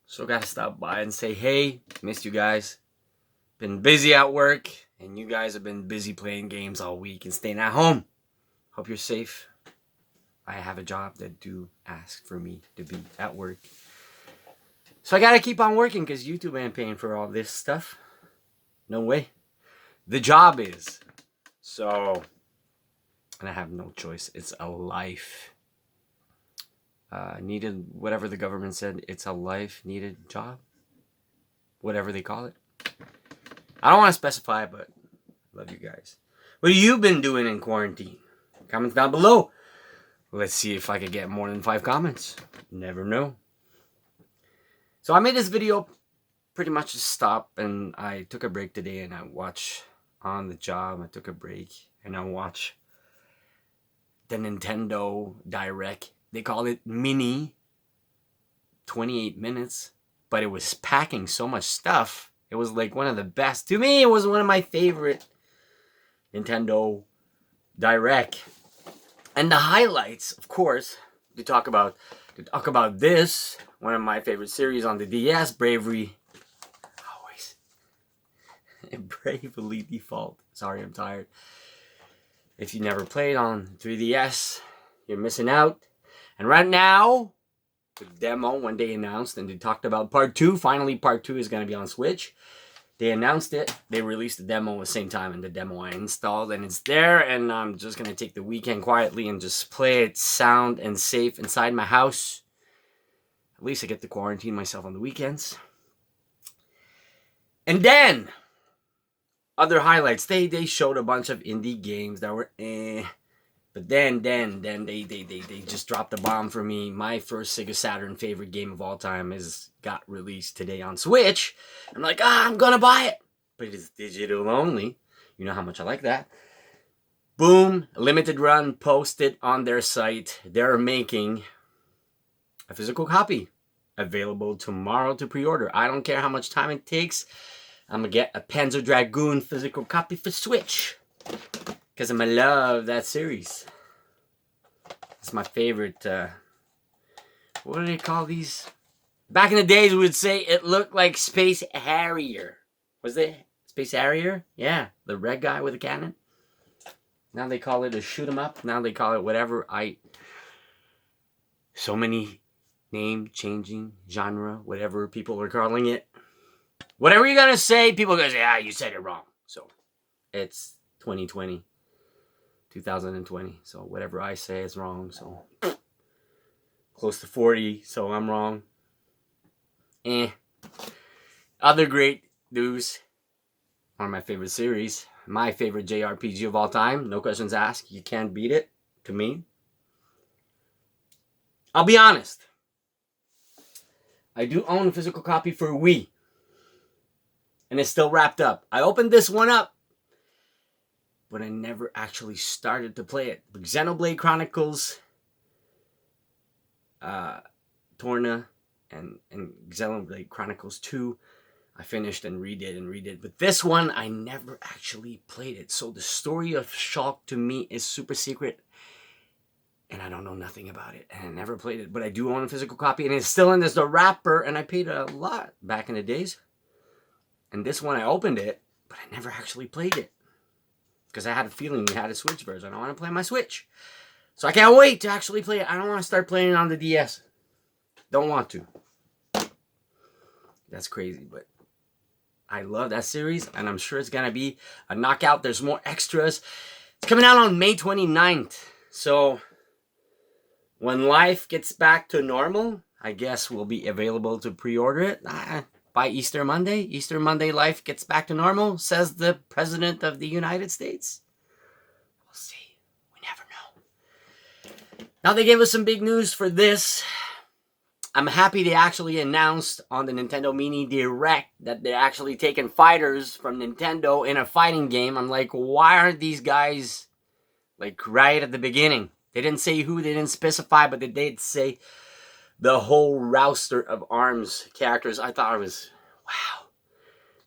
So gotta stop by and say, hey, missed you guys. Been busy at work, and you guys have been busy playing games all week and staying at home. Hope you're safe. I have a job that do ask for me to be at work. So I gotta keep on working because YouTube ain't paying for all this stuff. No way. The job is. So, and I have no choice. It's a life. Needed, whatever the government said, it's a life needed job. Whatever they call it. I don't want to specify, but love you guys. What have you been doing in quarantine? Comments down below. Let's see if I could get more than 5 comments. Never know. So I made this video pretty much to stop, and I took a break today, and I watched on the job. I took a break, and I watched the Nintendo Direct. They call it Mini. 28 minutes, but it was packing so much stuff. It was like one of the best. To me, it was one of my favorite Nintendo Direct. And the highlights, of course, to talk about this, one of my favorite series on the DS, Bravely Default. Sorry, I'm tired. If you never played on 3DS, you're missing out. And right now, the demo, when they announced and they talked about part 2, finally part 2 is going to be on Switch. They announced it. They released the demo at the same time, and the demo I installed, and it's there. And I'm just going to take the weekend quietly and just play it sound and safe inside my house. At least I get to quarantine myself on the weekends. And then, other highlights. They showed a bunch of indie games that were But then they just dropped the bomb for me. My first Sega Saturn favorite game of all time got released today on Switch. I'm like, I'm gonna buy it. But it's digital only. You know how much I like that. Boom, limited run, posted on their site. They're making a physical copy available tomorrow to pre-order. I don't care how much time it takes. I'm gonna get a Panzer Dragoon physical copy for Switch. Because I'm going to love that series. It's my favorite. What do they call these? Back in the days, we would say it looked like Space Harrier. Was it Space Harrier? Yeah, the red guy with a cannon. Now they call it a shoot 'em up. Now they call it whatever. So many name changing, genre, whatever people are calling it. Whatever you're going to say, people are going to say, you said it wrong. So it's 2020. 2020, so whatever I say is wrong. So close to 40, so I'm wrong. Other great news. One of my favorite series, my favorite JRPG of all time, no questions asked. You can't beat it, to me. I'll be honest, I do own a physical copy for Wii, and it's still wrapped up. I opened this one up, but I never actually started to play it. But Xenoblade Chronicles, Torna, and Xenoblade Chronicles 2, I finished and redid. But this one, I never actually played it. So the story of Shulk to me is super secret, and I don't know nothing about it. And I never played it, but I do own a physical copy, and it's still in the wrapper, and I paid a lot back in the days. And this one, I opened it, but I never actually played it. Because I had a feeling we had a Switch version. I want to play my Switch. So I can't wait to actually play it. I don't want to start playing it on the DS. Don't want to. That's crazy, but I love that series, and I'm sure it's going to be a knockout. There's more extras. It's coming out on May 29th. So when life gets back to normal, I guess we'll be available to pre-order it. By Easter Monday. Easter Monday, life gets back to normal, says the President of the United States. We'll see. We never know. Now they gave us some big news for this. I'm happy they actually announced on the Nintendo Mini Direct that they're actually taking fighters from Nintendo in a fighting game. I'm like, why aren't these guys like right at the beginning? They didn't say who, they didn't specify, but they did say the whole roster of ARMS characters. I thought it was, wow.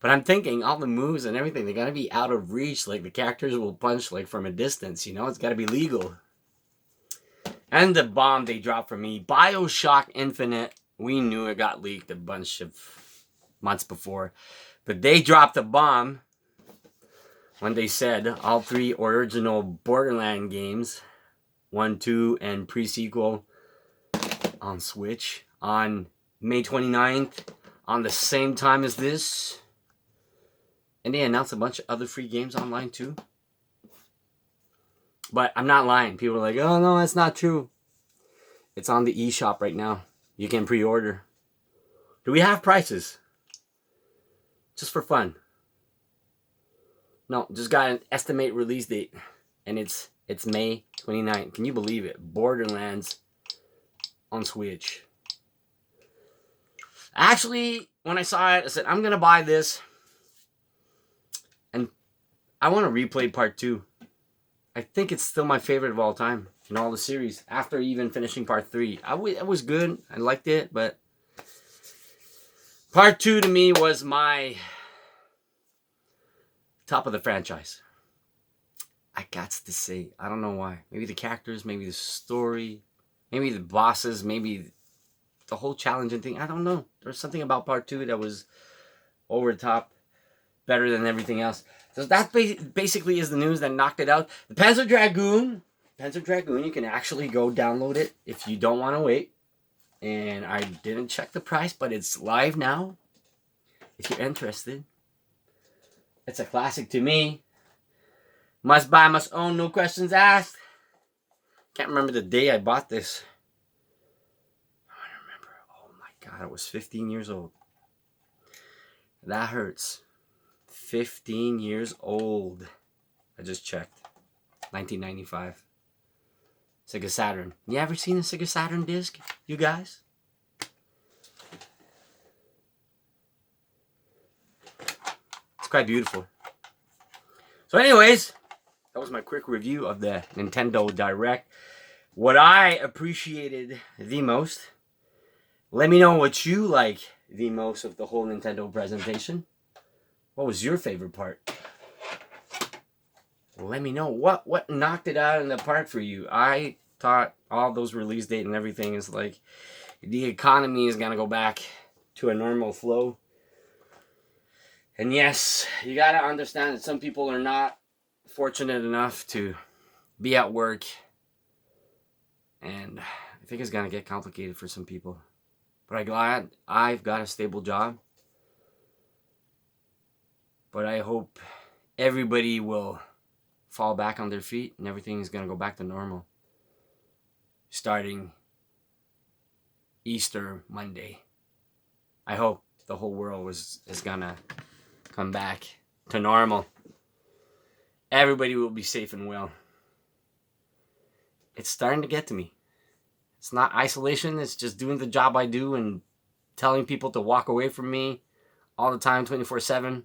But I'm thinking all the moves and everything, they gotta be out of reach. Like the characters will punch like from a distance, you know? It's gotta be legal. And the bomb they dropped for me, BioShock Infinite. We knew it got leaked a bunch of months before. But they dropped a bomb when they said all 3 original Borderlands games, 1, 2, and pre-sequel, on Switch on May 29th, on the same time as this. And they announced a bunch of other free games online too. But I'm not lying. People are like, oh no, that's not true. It's on the eShop right now. You can pre-order. Do we have prices? Just for fun. No, just got an estimate release date. And it's May 29th. Can you believe it? Borderlands on Switch. Actually, when I saw it, I said, I'm going to buy this. And I want to replay part 2. I think it's still my favorite of all time in all the series. After even finishing part 3. It was good. I liked it, but part 2 to me was my top of the franchise. I got to say, I don't know why. Maybe the characters, maybe the story, maybe the bosses, maybe the whole challenging thing. I don't know. There's something about part 2 that was over the top, better than everything else. So that basically is the news that knocked it out. The Panzer Dragoon, you can actually go download it if you don't want to wait. And I didn't check the price, but it's live now. If you're interested. It's a classic to me. Must buy, must own, no questions asked. Can't remember the day I bought this. I remember. Oh my God, I was 15 years old. That hurts. 15 years old. I just checked. 1995. Sega Saturn. You ever seen a Sega Saturn disc, you guys? It's quite beautiful. So anyways, that was my quick review of the Nintendo Direct. What I appreciated the most. Let me know what you like the most of the whole Nintendo presentation. What was your favorite part? Let me know what knocked it out in the park for you. I thought all those release date and everything is like the economy is gonna go back to a normal flow. And yes, you gotta understand that some people are not fortunate enough to be at work, and I think it's gonna get complicated for some people. But I'm glad I've got a stable job. But I hope everybody will fall back on their feet and everything is going to go back to normal. Starting Easter Monday. I hope the whole world is going to come back to normal. Everybody will be safe and well. It's starting to get to me. It's not isolation. It's just doing the job I do and telling people to walk away from me all the time, 24/7.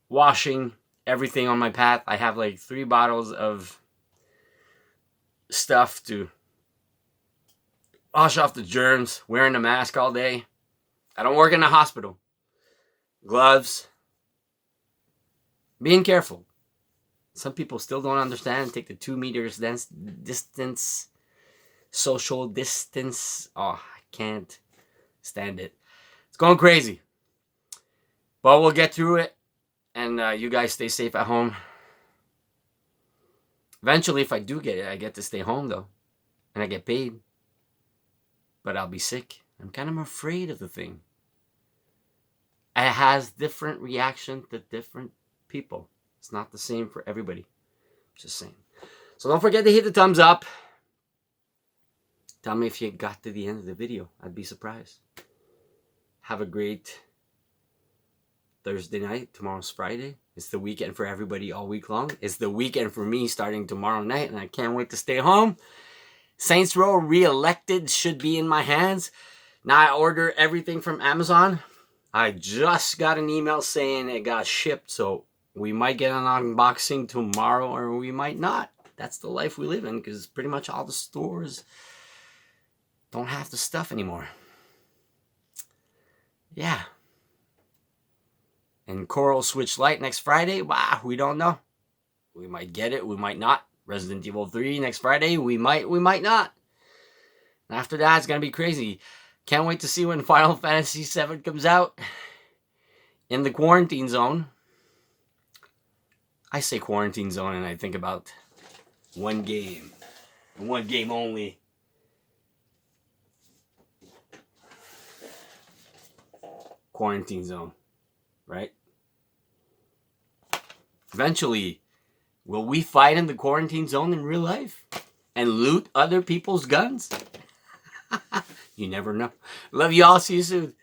Washing everything on my path. I have like 3 bottles of stuff to wash off the germs. Wearing a mask all day. I don't work in a hospital. Gloves. Being careful. Some people still don't understand. Take the 2 meters distance. Social distance. Oh, I can't stand it. It's going crazy. But we'll get through it. And you guys stay safe at home. Eventually, if I do get it, I get to stay home, though. And I get paid. But I'll be sick. I'm kind of afraid of the thing. It has different reaction to different people. It's not the same for everybody. Just saying. So don't forget to hit the thumbs up. Tell me if you got to the end of the video. I'd be surprised. Have a great Thursday night. Tomorrow's Friday. It's the weekend for everybody all week long. It's the weekend for me starting tomorrow night, and I can't wait to stay home. Saints Row re-elected should be in my hands. Now I order everything from Amazon. I just got an email saying it got shipped, so we might get an unboxing tomorrow or we might not. That's the life we live in, because pretty much all the stores don't have the stuff anymore. Yeah. And Coral Switch Lite next Friday. Wow, we don't know. We might get it, we might not. Resident Evil 3 next Friday. We might not. And after that, it's going to be crazy. Can't wait to see when Final Fantasy VII comes out. In the quarantine zone. I say quarantine zone and I think about one game. One game only. Quarantine zone. Right? Eventually, will we fight in the quarantine zone in real life? And loot other people's guns? You never know. Love you all. See you soon.